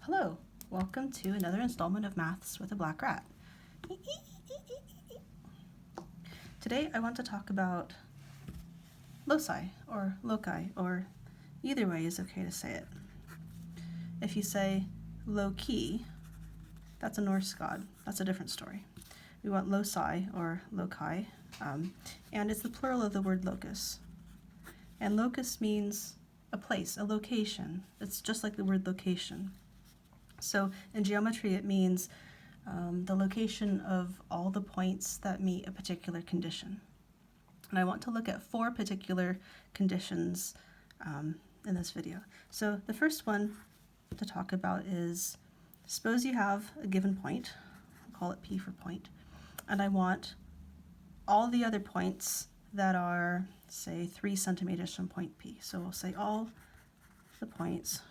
Hello, welcome to another installment of Maths with a Black Rat. Today I want to talk about loci, or loci, or either way is okay to say it. If you say Loci, that's a Norse god. That's a different story. We want loci, or loci, and it's the plural of the word locus. And locus means a place, a location. It's just like the word location. So in geometry it means the location of all the points that meet a particular condition. And I want to look at 4 particular conditions in this video. So the first one to talk about is, suppose you have a given point, I'll call it P for point, and I want all the other points that are, say, 3 centimeters from point P. So we'll say all the points,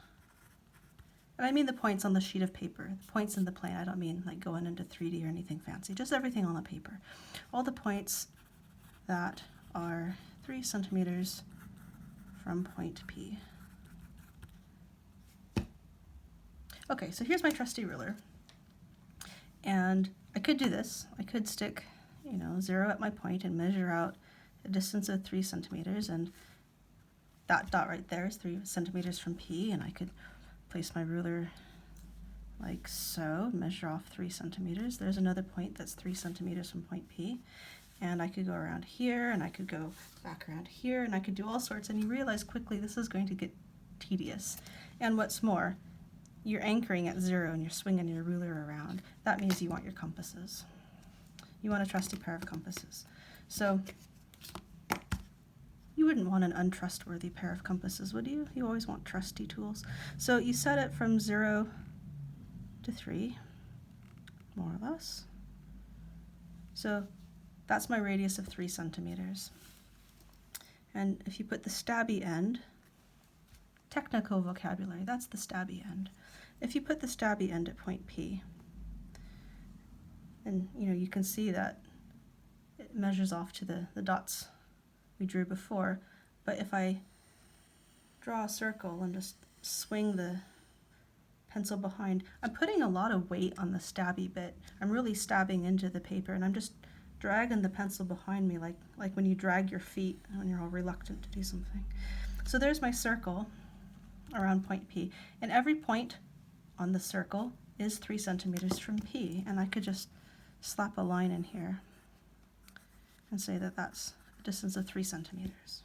and I mean the points on the sheet of paper, the points in the plane. I don't mean like going into 3D or anything fancy, just everything on the paper. All the points that are 3 centimeters from point P. Okay, so here's my trusty ruler. And I could do this. I could stick, 0 at my point and measure out a distance of 3 centimeters, and that dot right there is 3 centimeters from P, and I could place my ruler like so, measure off 3 centimeters. There's another point that's 3 centimeters from point P, and I could go around here, and I could go back around here, and I could do all sorts, and you realize quickly this is going to get tedious. And what's more, you're anchoring at 0 and you're swinging your ruler around. That means you want your compasses. You want a trusty pair of compasses. So you wouldn't want an untrustworthy pair of compasses, would you? You always want trusty tools. So you set it from 0 to 3, more or less. So that's my radius of 3 centimeters. And if you put the stabby end, technical vocabulary, that's the stabby end. If you put the stabby end at point P, then you can see that it measures off to the dots we drew before. But if I draw a circle and just swing the pencil behind, I'm putting a lot of weight on the stabby bit. I'm really stabbing into the paper, and I'm just dragging the pencil behind me like when you drag your feet when you're all reluctant to do something. So there's my circle around point P, and every point on the circle is 3 centimeters from P, and I could just slap a line in here and say that that's a distance of 3 centimeters.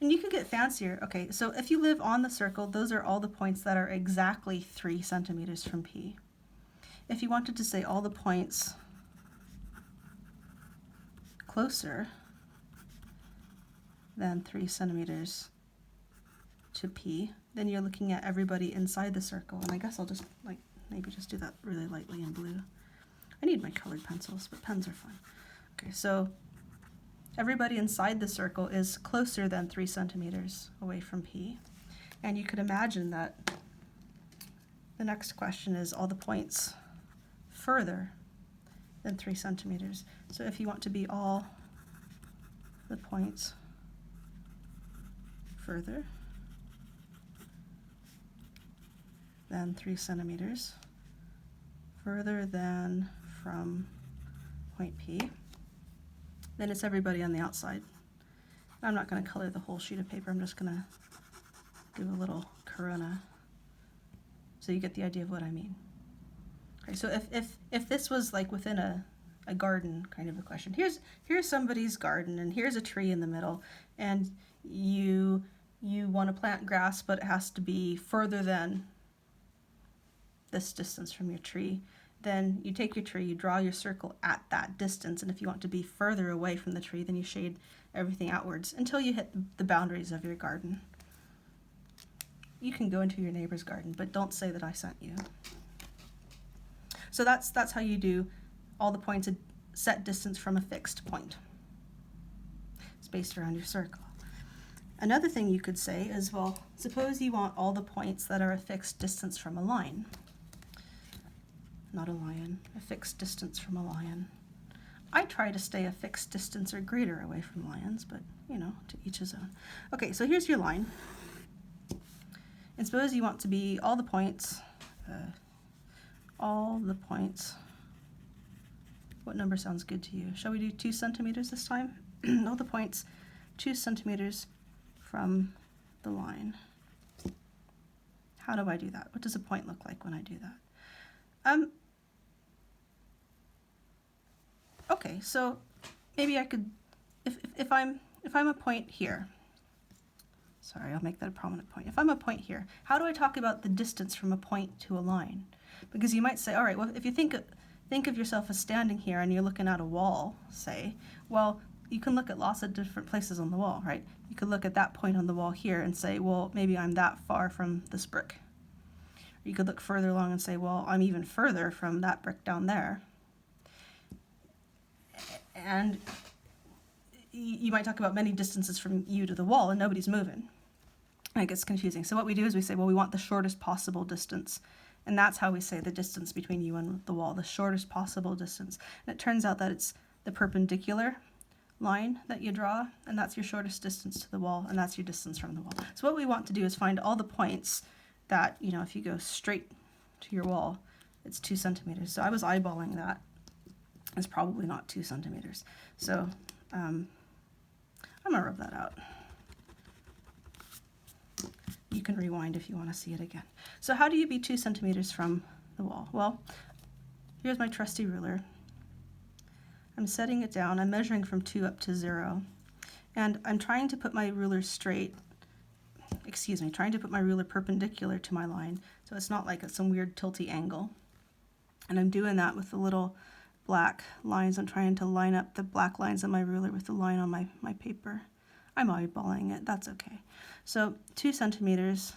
And you can get fancier. Okay, so if you live on the circle, those are all the points that are exactly 3 centimeters from P. If you wanted to say all the points closer than 3 centimeters to P, then you're looking at everybody inside the circle. And I guess I'll just maybe just do that really lightly in blue. I need my colored pencils, but pens are fun. Okay, so everybody inside the circle is closer than 3 centimeters away from P. And you could imagine that the next question is all the points further than 3 centimeters. So if you want to be all the points further than 3 centimeters, further than from point P, then it's everybody on the outside. I'm not going to color the whole sheet of paper. I'm just going to give a little corona so you get the idea of what I mean. Okay, so if this was like within a garden kind of a question, here's somebody's garden, and here's a tree in the middle, and you want to plant grass, but it has to be further than this distance from your tree. Then you take your tree, you draw your circle at that distance, and if you want to be further away from the tree, then you shade everything outwards until you hit the boundaries of your garden. You can go into your neighbor's garden, but don't say that I sent you. So that's how you do all the points a set distance from a fixed point. It's based around your circle. Another thing you could say is, well, suppose you want all the points that are a fixed distance from a line. Not a lion, a fixed distance from a lion. I try to stay a fixed distance or greater away from lions, but to each his own. Okay, so here's your line. And suppose you want to be all the points, what number sounds good to you? Shall we do 2 centimeters this time? All the points 2 centimeters from the line. How do I do that? What does a point look like when I do that? Okay, so maybe I could, if I'm a point here, sorry, I'll make that a prominent point. If I'm a point here, how do I talk about the distance from a point to a line? Because you might say, all right, well, if you think of yourself as standing here and you're looking at a wall, say, well, you can look at lots of different places on the wall, right? You could look at that point on the wall here and say, well, maybe I'm that far from this brick. Or you could look further along and say, well, I'm even further from that brick down there. And you might talk about many distances from you to the wall and nobody's moving. And it gets confusing. So what we do is we say, well, we want the shortest possible distance. And that's how we say the distance between you and the wall, the shortest possible distance. And it turns out that it's the perpendicular line that you draw, and that's your shortest distance to the wall, and that's your distance from the wall. So what we want to do is find all the points that, you know, if you go straight to your wall, it's 2 centimeters. So I was eyeballing that. It's probably not 2 centimeters. So I'm gonna rub that out. You can rewind if you want to see it again. So how do you be 2 centimeters from the wall? Well, here's my trusty ruler. I'm setting it down. I'm measuring from 2 up to 0. And I'm trying to put my ruler trying to put my ruler perpendicular to my line. So it's not like some weird tilty angle. And I'm doing that with the little black lines. I'm trying to line up the black lines on my ruler with the line on my paper. I'm eyeballing it, that's okay. So 2 centimeters,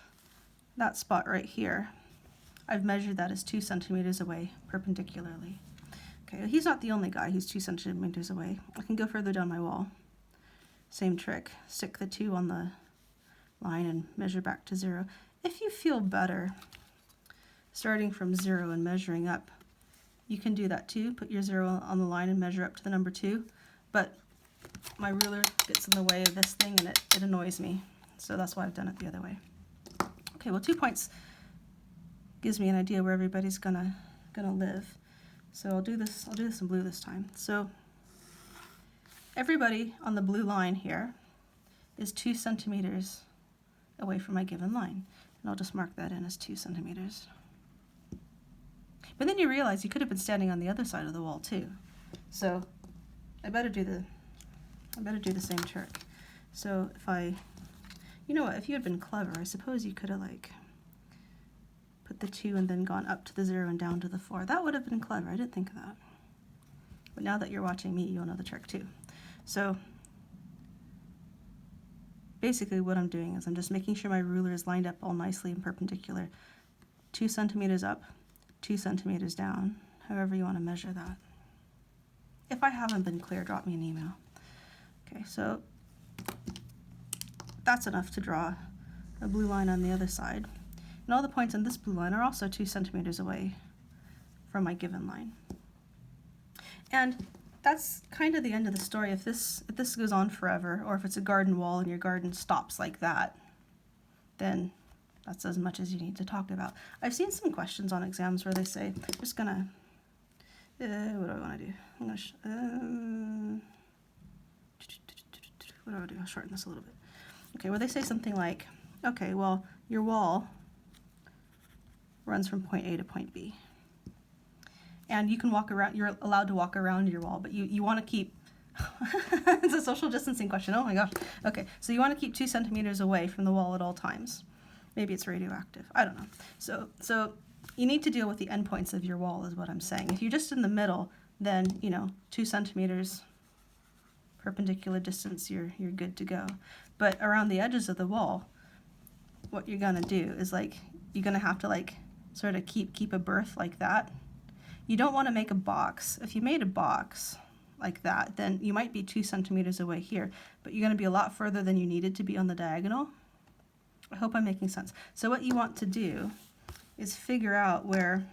that spot right here, I've measured that as 2 centimeters away perpendicularly. Okay, he's not the only guy who's 2 centimeters away. I can go further down my wall. Same trick, stick the 2 on the line and measure back to 0. If you feel better starting from 0 and measuring up, you can do that too. Put your 0 on the line and measure up to the number 2. But my ruler gets in the way of this thing and it annoys me. So that's why I've done it the other way. Okay, well, 2 points gives me an idea where everybody's gonna live. So I'll do this in blue this time. So everybody on the blue line here is 2 centimeters away from my given line. And I'll just mark that in as 2 centimeters. But then you realize you could have been standing on the other side of the wall too. So I better do the same trick. So you know what, if you had been clever, I suppose you could have put the 2 and then gone up to the 0 and down to the 4. That would have been clever. I didn't think of that. But now that you're watching me, you'll know the trick too. So basically what I'm doing is I'm just making sure my ruler is lined up all nicely and perpendicular. 2 centimeters up, 2 centimeters down, however you want to measure that. If I haven't been clear, drop me an email. Okay, so that's enough to draw a blue line on the other side. And all the points on this blue line are also 2 centimeters away from my given line. And that's kind of the end of the story. If this goes on forever, or if it's a garden wall and your garden stops like that, then that's as much as you need to talk about. I've seen some questions on exams where they say, I'm just gonna, what do I want to do? I'm gonna, what do I do? I'll shorten this a little bit. Okay, well, they say something like, okay, well, your wall runs from point A to point B. And you can walk around, you're allowed to walk around your wall, but you want to keep, it's a social distancing question, oh my gosh. Okay, so you want to keep 2 centimeters away from the wall at all times. Maybe it's radioactive, I don't know. So you need to deal with the endpoints of your wall is what I'm saying. If you're just in the middle, then, 2 centimeters perpendicular distance, you're good to go. But around the edges of the wall, what you're gonna do is you're gonna have to sort of keep a berth like that. You don't want to make a box. If you made a box like that, then you might be 2 centimeters away here, but you're going to be a lot further than you needed to be on the diagonal. I hope I'm making sense. So what you want to do is figure out where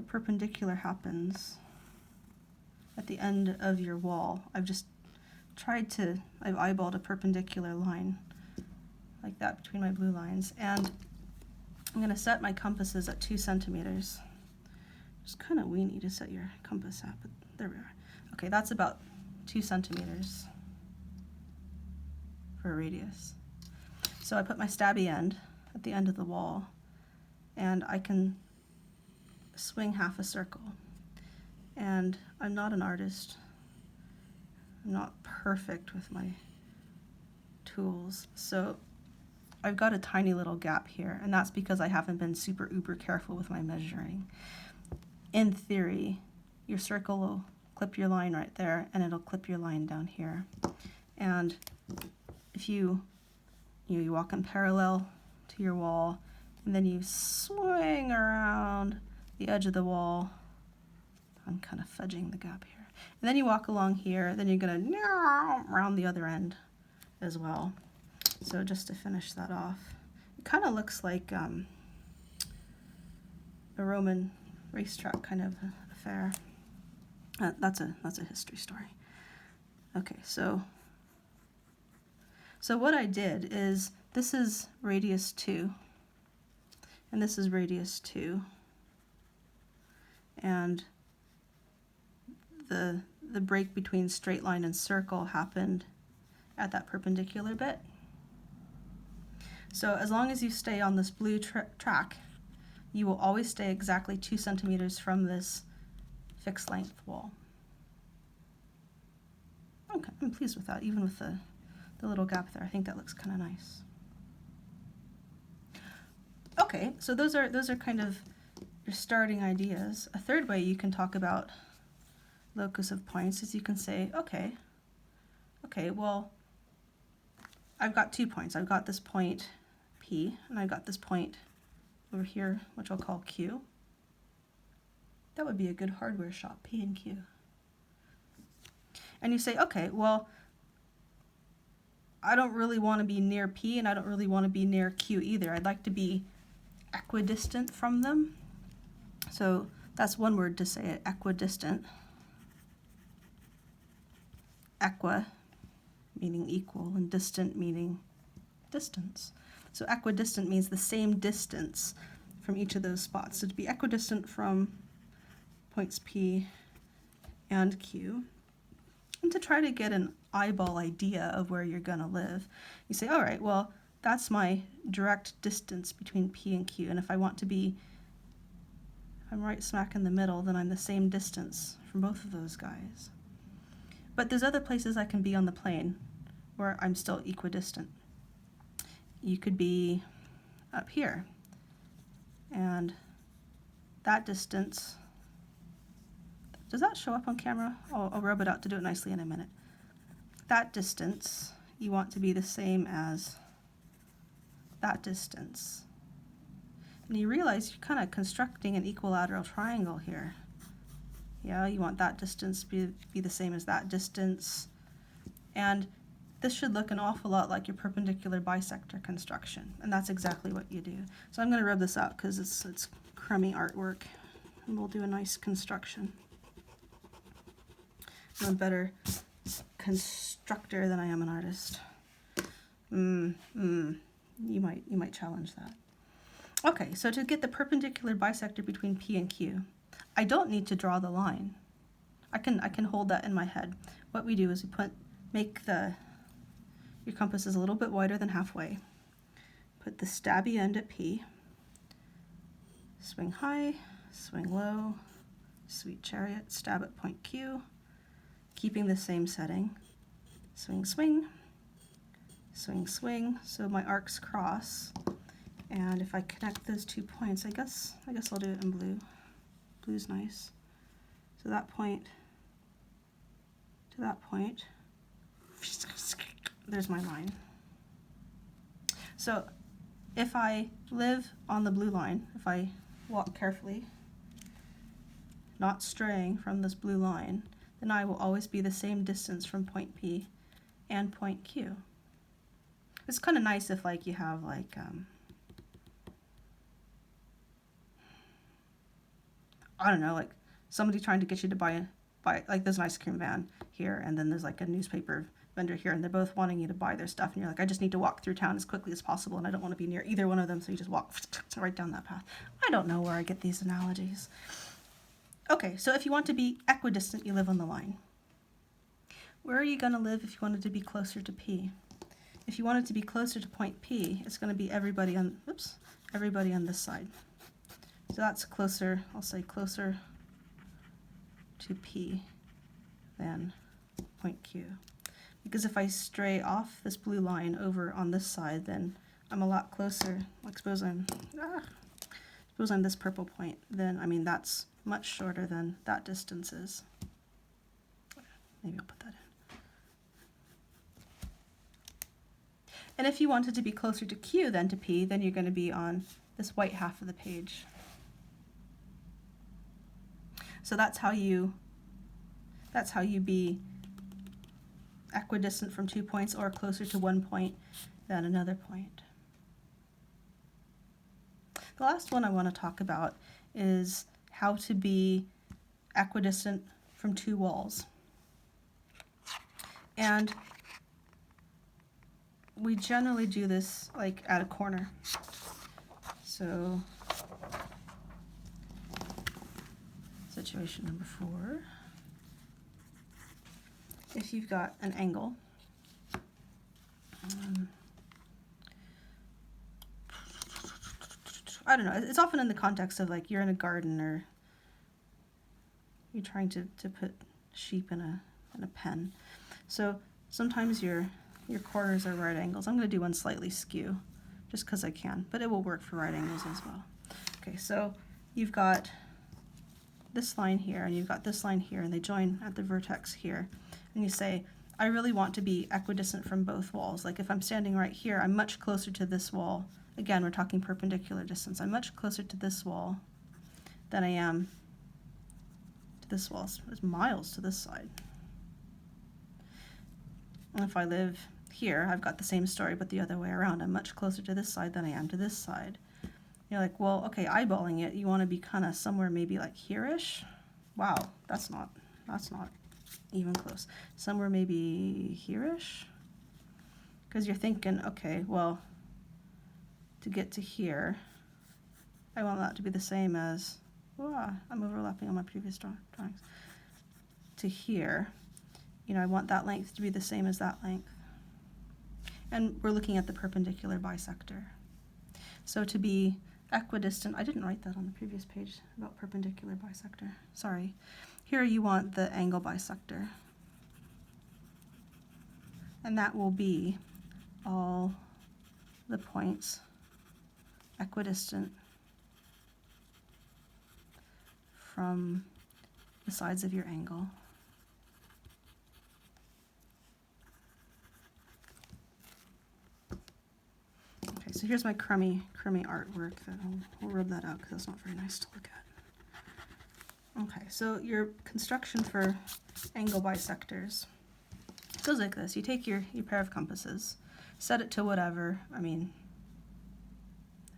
perpendicular happens at the end of your wall. I've eyeballed a perpendicular line that between my blue lines. And I'm going to set my compasses at 2 centimeters. It's kind of weenie to set your compass at, but there we are. Okay, that's about 2 centimeters for a radius. So I put my stabby end at the end of the wall, and I can swing half a circle. And I'm not an artist. I'm not perfect with my tools, so I've got a tiny little gap here, and that's because I haven't been super uber careful with my measuring. In theory, your circle will clip your line right there, and it'll clip your line down here. And if you walk in parallel to your wall, and then you swing around the edge of the wall. I'm kind of fudging the gap here. And then you walk along here, then you're going to round the other end as well. So just to finish that off, it kind of looks like a Roman racetrack kind of affair. That's a history story. Okay, so what I did is, this is radius 2, and this is radius 2, and the break between straight line and circle happened at that perpendicular bit. So as long as you stay on this blue track, you will always stay exactly 2 centimeters from this fixed length wall. Okay, I'm pleased with that, even with the little gap there. I think that looks kind of nice. Okay, so those are kind of your starting ideas. A third way you can talk about locus of points is you can say, okay, well, I've got 2 points. I've got this point P, and I've got this point over here, which I'll call Q. That would be a good hardware shop, P and Q. And you say, okay, well, I don't really want to be near P, and I don't really want to be near Q either. I'd like to be equidistant from them. So that's one word to say it, equidistant. Equa meaning equal, and distant meaning distance. So equidistant means the same distance from each of those spots. So to be equidistant from points P and Q, and to try to get an eyeball idea of where you're going to live, you say, all right, well, that's my direct distance between P and Q, and if I want to be, if I'm right smack in the middle, then I'm the same distance from both of those guys. But there's other places I can be on the plane where I'm still equidistant. You could be up here, and that distance, does that show up on camera? I'll rub it out to do it nicely in a minute. That distance, you want to be the same as that distance. And you realize you're kind of constructing an equilateral triangle here. Yeah, you want that distance to be the same as that distance. And this should look an awful lot like your perpendicular bisector construction. And that's exactly what you do. So I'm going to rub this out because it's crummy artwork. And we'll do a nice construction. I'm a better constructor than I am an artist. You might challenge that. Okay, so to get the perpendicular bisector between P and Q, I don't need to draw the line. I can hold that in my head. What we do is we make your compass is a little bit wider than halfway. Put the stabby end at P. Swing high, swing low, sweet chariot, stab at point Q, keeping the same setting. Swing, swing, swing, swing. So my arcs cross. And if I connect those 2 points, I guess I'll do it in blue. Blue's nice. So that point to that point, there's my line. So if I live on the blue line, if I walk carefully, not straying from this blue line, then I will always be the same distance from point P and point Q. It's kind of nice if you have I don't know, somebody trying to get you to buy like there's an ice cream van here, and then there's a newspaper vendor here, and they're both wanting you to buy their stuff, and you're like, I just need to walk through town as quickly as possible, and I don't want to be near either one of them, so you just walk right down that path. I don't know where I get these analogies. Okay, so if you want to be equidistant, you live on the line. Where are you going to live if you wanted to be closer to P? If you wanted to be closer to point P, it's going to be everybody on this side. So that's closer, I'll say closer to P than point Q. Because if I stray off this blue line over on this side, then I'm a lot closer. Like suppose I'm this purple point, then that's much shorter than that distance is. Maybe I'll put that in. And if you wanted to be closer to Q than to P, then you're going to be on this white half of the page. So that's how you be equidistant from 2 points or closer to 1 point than another point. The last one I want to talk about is how to be equidistant from 2 walls. And we generally do this like at a corner. So situation number 4. If you've got an angle, I don't know, it's often in the context of like you're in a garden or you're trying to put sheep in a pen. So sometimes your corners are right angles. I'm going to do one slightly skew just because I can, but it will work for right angles as well. Okay, so you've got this line here and you've got this line here, and they join at the vertex here. And you say, I really want to be equidistant from both walls. Like if I'm standing right here, I'm much closer to this wall. Again, we're talking perpendicular distance. I'm much closer to this wall than I am to this wall. It's miles to this side. And if I live here, I've got the same story, but the other way around. I'm much closer to this side than I am to this side. You're like, well, okay, eyeballing it, you want to be kind of somewhere maybe like here-ish. Wow, that's not even close. Somewhere maybe here-ish. Because you're thinking, okay, well, to get to here, I want that to be the same as, I'm overlapping on my previous drawings. To here, I want that length to be the same as that length. And we're looking at the perpendicular bisector. So to be equidistant, I didn't write that on the previous page about perpendicular bisector. Sorry. Here you want the angle bisector. And that will be all the points equidistant from the sides of your angle. Okay, so here's my crummy artwork. I'll rub that out because it's not very nice to look at. Okay, so your construction for angle bisectors goes like this. You take your pair of compasses, set it to whatever,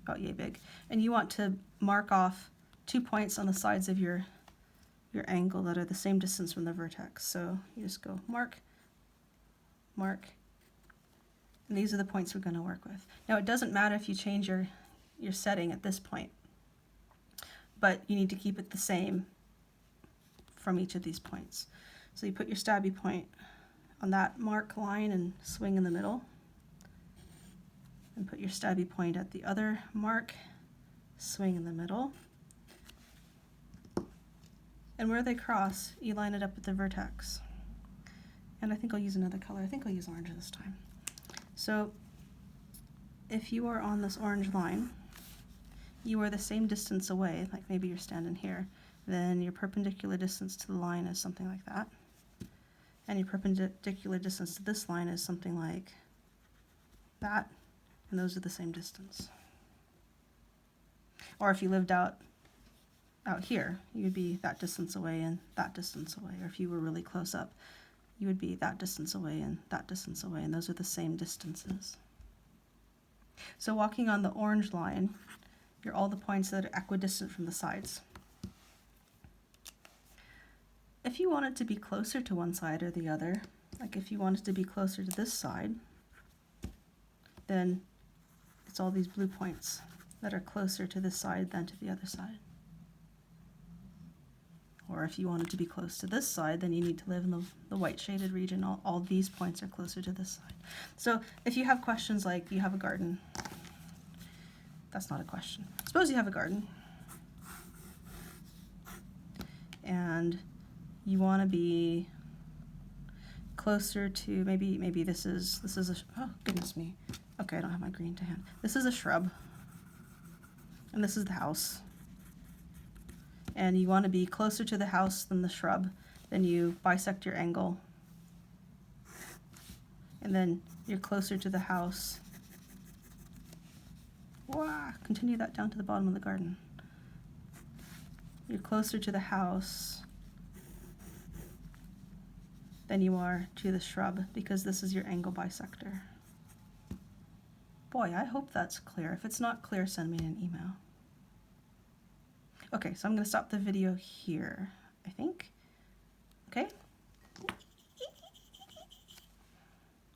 about yay big, and you want to mark off 2 points on the sides of your angle that are the same distance from the vertex. So you just go mark, mark, and these are the points we're going to work with. Now it doesn't matter if you change your setting at this point, but you need to keep it the same from each of these points. So you put your stabby point on that mark line and swing in the middle, and put your stabby point at the other mark, swing in the middle, and where they cross, you line it up at the vertex. And I think I'll use another color. I think I'll use orange this time. So if you are on this orange line, you are the same distance away, like maybe you're standing here, then your perpendicular distance to the line is something like that. And your perpendicular distance to this line is something like that, and those are the same distance. Or if you lived out here, you would be that distance away and that distance away. Or if you were really close up, you would be that distance away and that distance away, and those are the same distances. So walking on the orange line, you're all the points that are equidistant from the sides. If you wanted to be closer to one side or the other, Like if you wanted to be closer to this side, then it's all these blue points that are closer to this side than to the other side. Or if you wanted to be close to this side, then you need to live in the white shaded region. All these points are closer to this side. So if you have questions like you have a garden, that's not a question. Suppose you have a garden and you want to be closer to, maybe this is a, oh goodness me. Okay, I don't have my green to hand. This is a shrub and this is the house. And you want to be closer to the house than the shrub, then you bisect your angle. And then you're closer to the house. Wow, continue that down to the bottom of the garden. You're closer to the house than you are to the shrub because this is your angle bisector. Boy, I hope that's clear. If it's not clear, send me an email. Okay, so I'm going to stop the video here, I think. Okay.